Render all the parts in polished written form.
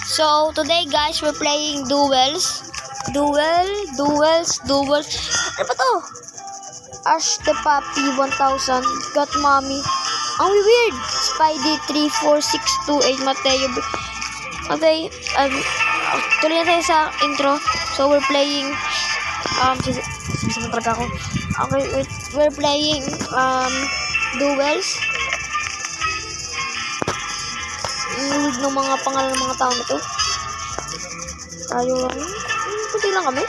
So, today guys, we're playing duels. Duels. Ano ba to? Ash the Puppy 1000. Got Mommy. Ang weird. Spidey 34628 Mateo. Okay, tuloy na tayo sa intro. So, we're playing, talaga ako. Okay, we're playing, duels. Weird ng mga pangalan ng mga tao nito. Tayo lang. Kunti lang kami.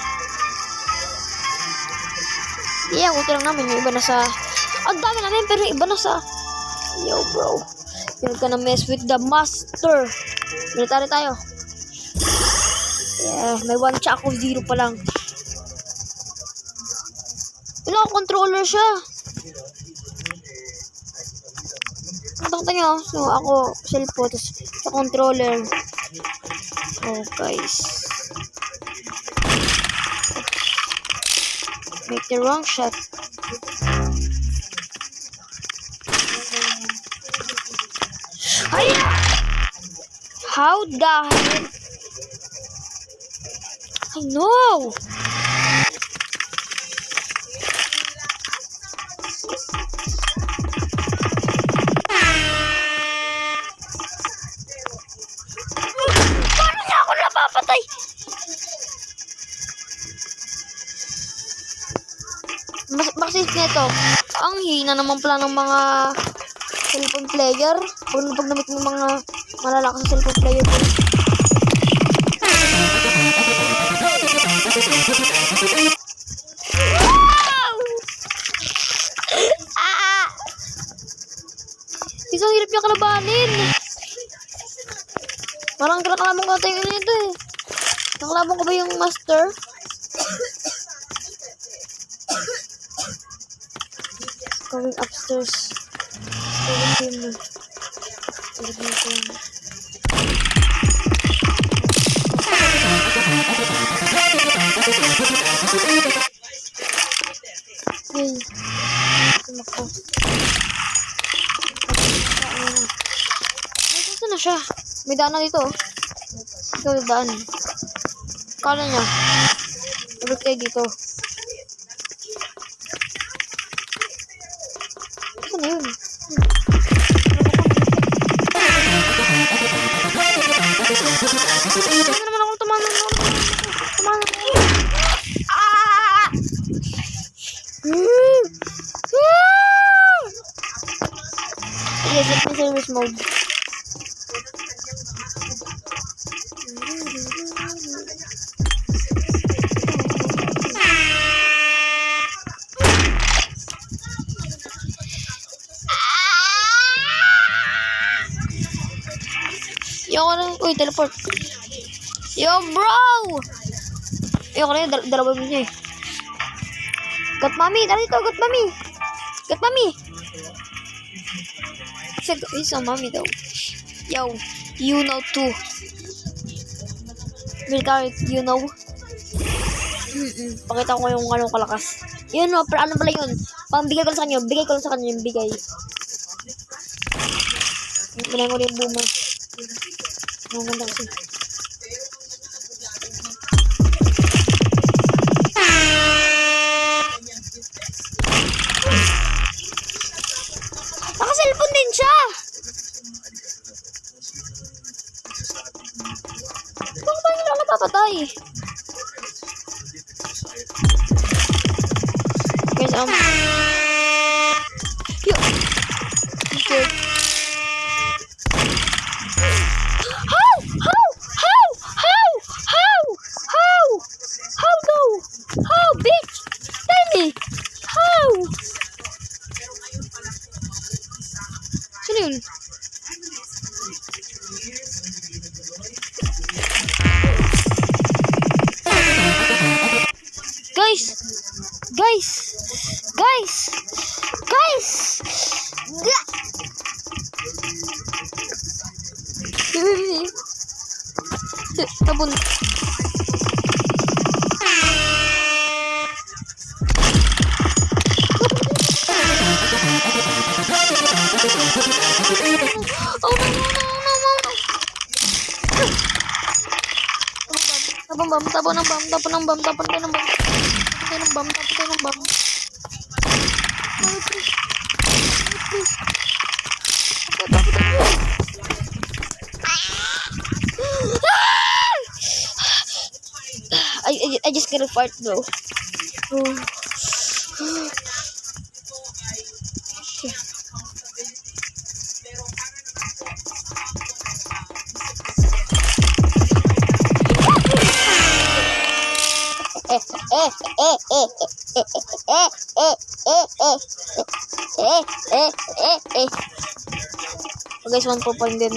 Yeah, kunti lang namin. Yung iba na sa... Ang dami namin, pero yung iba na sa... Yo, bro. You're gonna mess with the master. Military tayo. Yeah, may 1 tsaka 0 pa lang. Wala, controller siya. Nakita nyo, so ako, cellphone, tapos sa controller. Oh, guys. Make the wrong shot. Ay! How the hell? I know! Papatay. Bakit nito? Ang hina naman pala ng mga cellphone player. Pag namit ng mga malalakas sa cellphone player po. Wow! Isang hirap niya kalabanin. Parang kalaban ko tayo nito eh. Nakalaban ko ba yung master? Going upstairs. Going hey. Nasaan na siya? May daan na dito. Ito yung daan. Kala niya. Ulit kayo dito. Saan na yun? Saan naman ako tumanan? Yes, it's in service mode. Yo, uy, teleport. Yo, bro! Yo, dalawa mo niya eh. Got mommy, tara dito, got mommy. Got mommy. Isa mommy daw. Yo, you know too. Military, you know. Pakita ko yung anong kalakas. Yun no, pero ano pala yun? Bigay ko lang sa kanya, yung bigay. Pinayin ko na yung boomer. Ang ganda kasi. Naka-cellphone din siya! Bakit ba nila napapatay? Guys, yo! Okay. How, bitch? Tell me. How? Sino yun? Guys! Tabun. Oh no. Tapon bam, tapon ng bam, tapon ng bam, tapon tayo ng bam. Tapon tayo ng bam, tapon tayo ng bam. Ay, please. Ay, please. Tapon tayo. I just gotta fart though. So guys, 1 point din.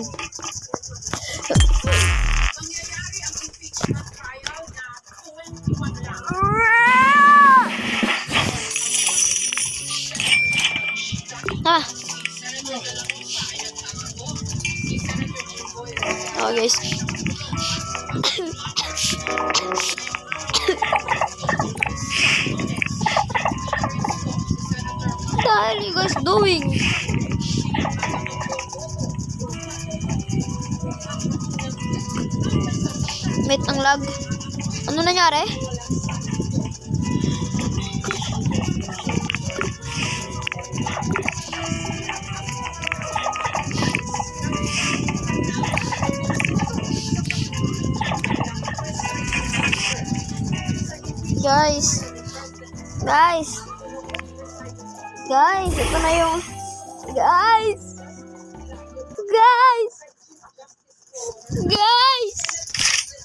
Oh guys. What the hell are you guys doing? Mate, ang lag. Ano nangyari? Guys, ito na yung guys,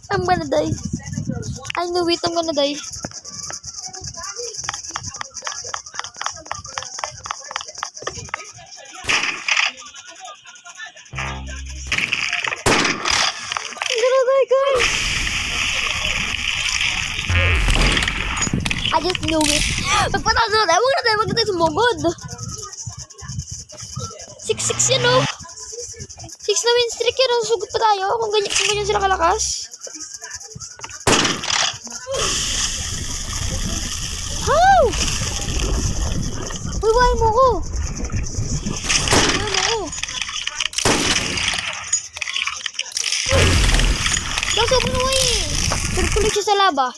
I'm gonna die. I know it, I'm gonna die. Guys. I just knew it. Magpataas na tayo. Huwag na tayo sumugod. 6-6 yan, oh. 6 na win streak yan. Sugot pa tayo. Kung ganyan sila kalakas. How? Uy, why mo ko? Gasa mo na way. Circulate siya sa laba.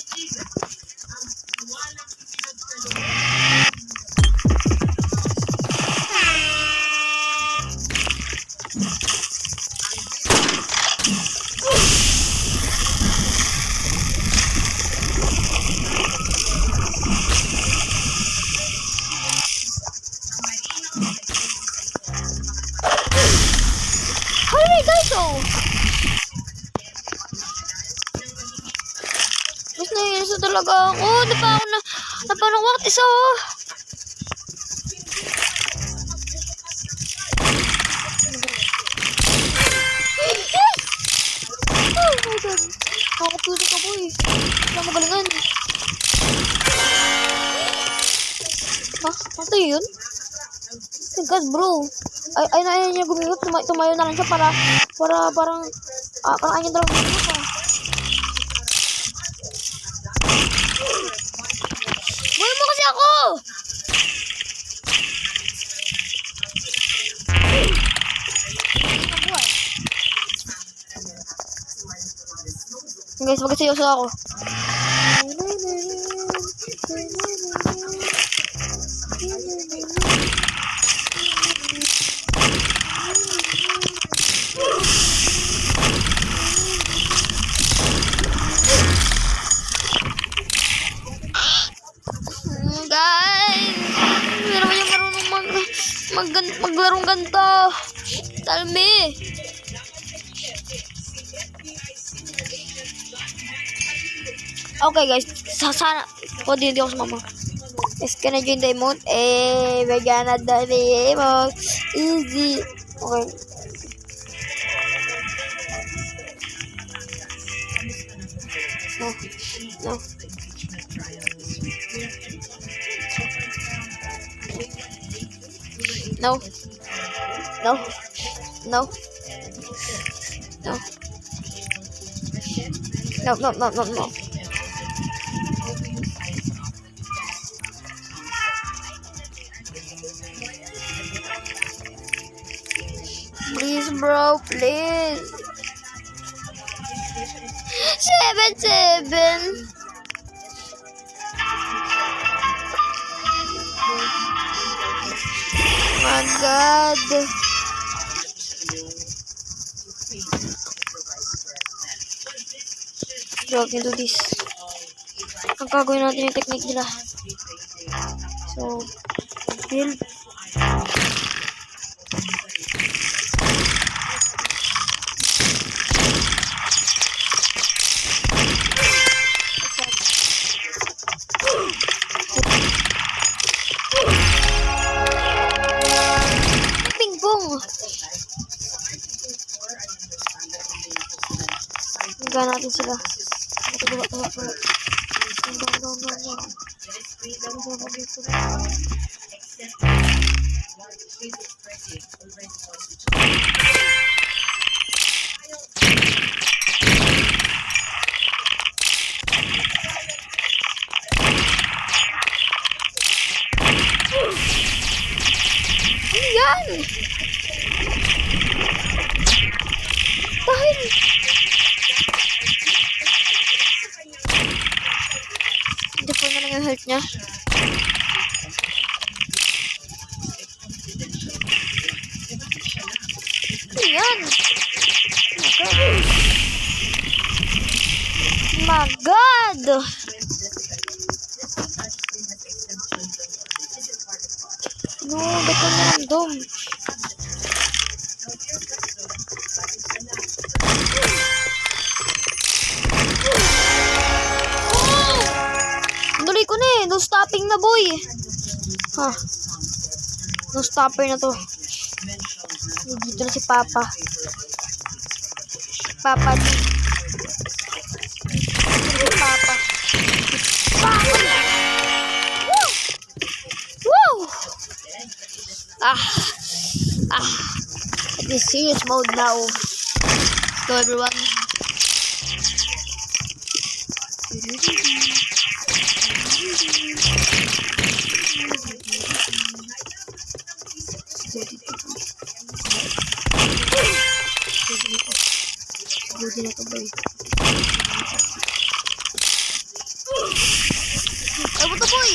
Nainis na talaga ako. Napanawak isa. Oh my god. Nakapuso ka boy. Wala magalingan. Ha? Ano yun? Thank bro. Ay niya gumiyot. Tumayo na lang siya para parang ayun talaga gumiyot ha. Buhay mo kasi ako! Guys, magkasayoso ako. Maglarong ganito. Tell me. Okay guys, sana hindi ako sumama. Is gonna join the emote. We're gonna do the emote. Easy. Okay. No. No. Please, bro, please. 7-7. My God. So, I can do this. Ang gagawin natin yung technique nila. So, build. Ping-pong! Hanggang natin sila. Yan! Dahil hindi po na lang yung health niya. Yan! My God! No, ba't ko naramdam? Tuloy ko na eh. No stopping na, boy. Ha. No stopper na to. Dito na si Papa. Papa D. Papa. Papa. Woo! Woo! It is serious mode now. Let's go, everyone. Buti na to, boy. Kaya mo to, boy.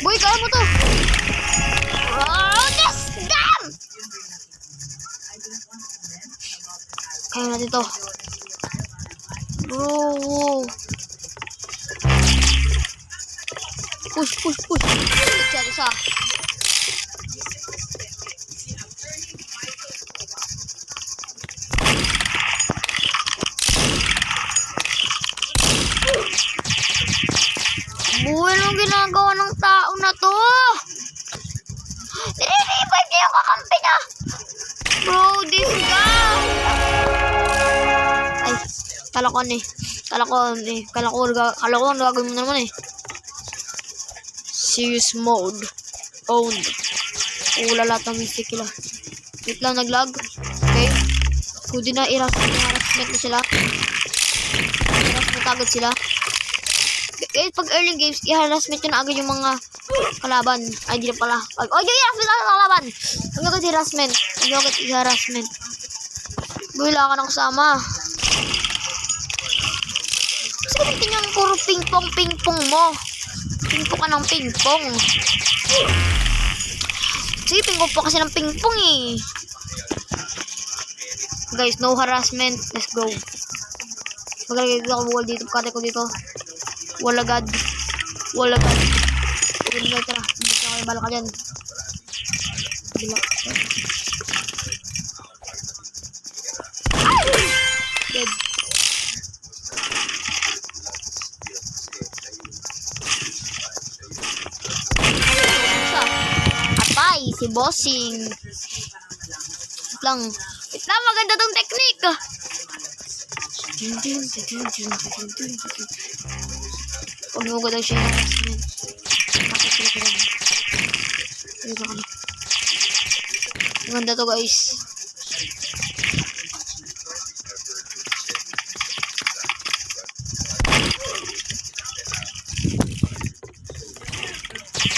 Boy, kaya mo to. Oh, this damn! Kaya natin to. Bro. Push. Isa. Buwan ang ginagawa ng tao na to. Nire-revive niya yung kakampi niya. Bro, this guy. Ay, kala ko ang gagawin mo naman eh. Serious mode. Owned. Ula lahat ng mistake nila. Wait lang, naglag. Okay. Pwede na i-harassment na sila. I-harassment agad sila. Eh, pag early games, i-harassment yun agad yung mga kalaban. Ay, di na pala. I-harassment agad ang kalaban. Huwag agad i-harassment. Wala ka nang kasama. Kasi gamitin yung puro ping-pong mo. Ping-pong ka ng ping-pong. Sige, ping-pong po kasi ng ping-pong eh. Guys, no harassment. Let's go. Magalagay ako wall dito. Kate ko dito. Wala god. Okay, tara. Hindi ka kayo bala ka dyan. Bila. Dead. Atay, si Bossing. Wait lang, maganda tong technique. Huwag mo daw siya yung harassment. Bakit sila ko lang. Maganda to, guys.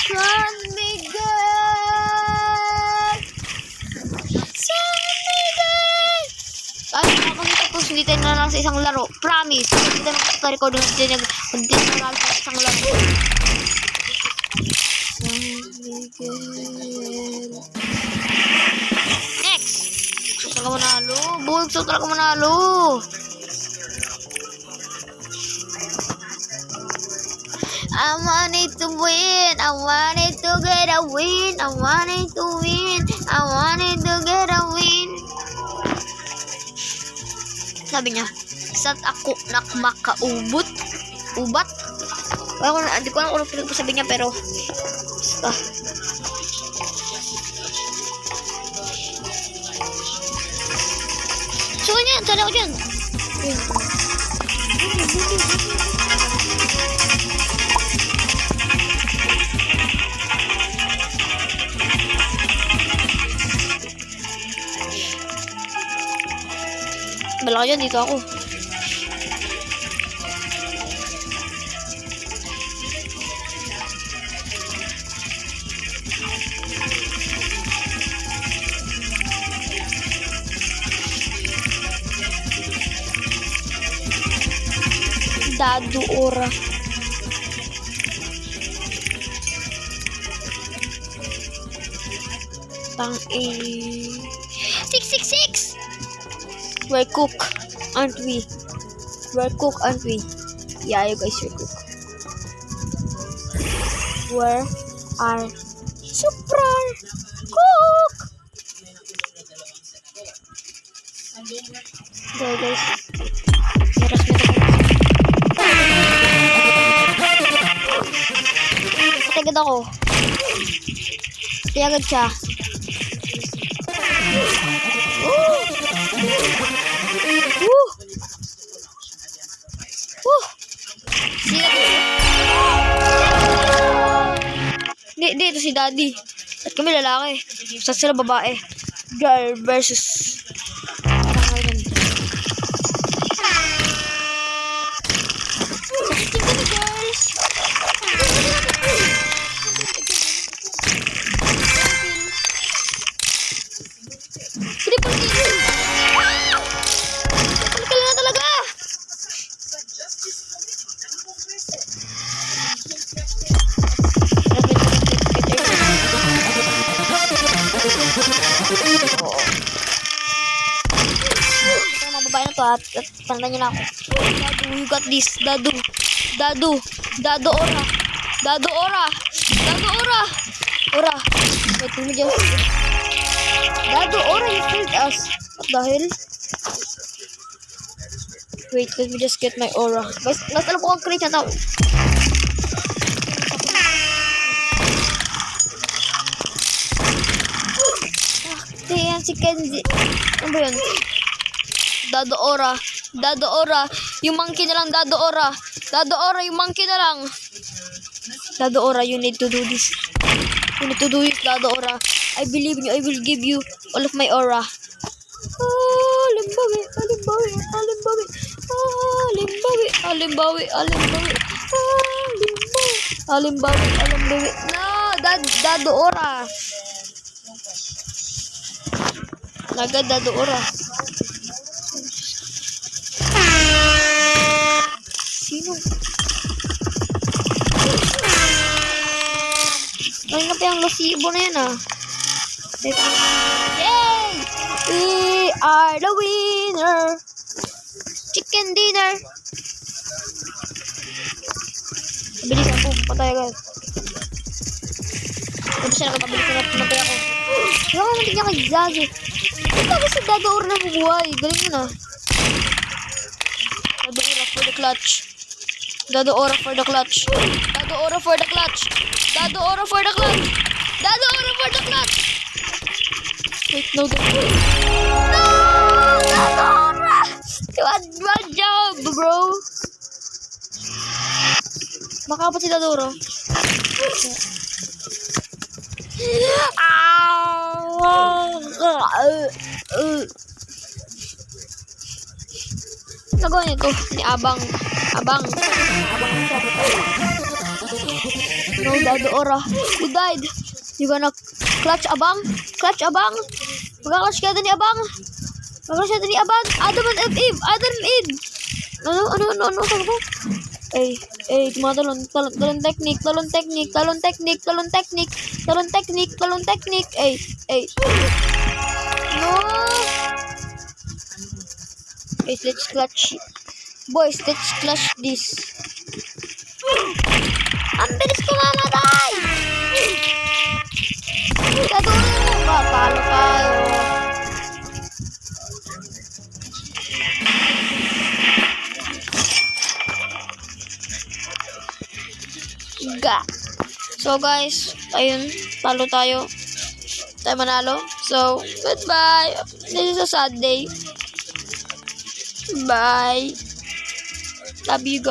San Miguel! Ay, nakakita po. Hindi mag-stay na lang sa isang laro. Promise. Hindi na nag-record hindi na lang sa isang laro. Next! Gusto talaga manalo. Boy, gusto talaga manalo. I wanted to win. I wanted to get a win. I wanted to win. I wanted to get a win. Sabi niya, saan ako nakmakaubot? Ubat? Hindi ko alam kung ano sabi niya, pero basta. So, ganyan. Sali ako dyan. Bala ka dyan, dito ako. Dado ora. Tang 666. We're cook, aren't we? We're cook, aren't we? Yeah, you guys are cook. Where are super cook? There, guys. Patagad ako. Patagad siya. Hindi, ito si Daddy. At kami lalaki. Sa sila babae. Girl versus at tanda niyo na ako. Dadu, you got this. Dadu. Dadu. Dadu ora. Dadu ora. Dadu ora. Ora. Wait, let me just... Dadu ora, you failed us. What the hell? Wait, let me just get my aura. Guys, nasa alam ko ang create na tao. Yan si Kenzie. Ano ba yun? Dado ora. Dado ora. Yung monkey na lang. Dado ora. Dado ora. Yung monkey na lang. Dado ora. You need to do this. You need to do this. Dado ora. I believe in you. I will give you all of my aura. Alimbawi. Alimbawi. Alimbawi. Alimbawi. Alimbawi. Alimbawi. Alimbawi. Alimbawi. No. Dado ora. Agad dado ora. Sino? Ay na pa yung lasibo na yan ah. Yay! We are the winner. Chicken dinner. Bilis ako. Patay agad. Tapos siya nakapabilis na patay ako. Diba ka natin niya kay Zazzy? Ito kasi dado ora na bubuhay. Galing mo na. Dado ora for the clutch. Dado ora for the clutch. Dado ora for the clutch. Dado ora for the clutch. Dado ora for the clutch. Wait, no. No! Dado ora! Bad job, bro. Makapat si Dado ora. Nagawin ito ni Abang. Abang. No, Dado ora. You died. You gonna clutch Abang? Clutch Abang? Magka-clutch ka din ni Abang? Magkano siya dali? Adam and Eve! Adam and Eve! Ano, sabi ko? Tumatalon technique. No! Guys, let's clutch it. Boys, let's clutch this. Ang bilis ko mamatay! Kadunin mo ba? Talo tayo. So guys, ayun, talo tayo. Tayo manalo. So, goodbye. This is a sad day. Bye. Love you guys.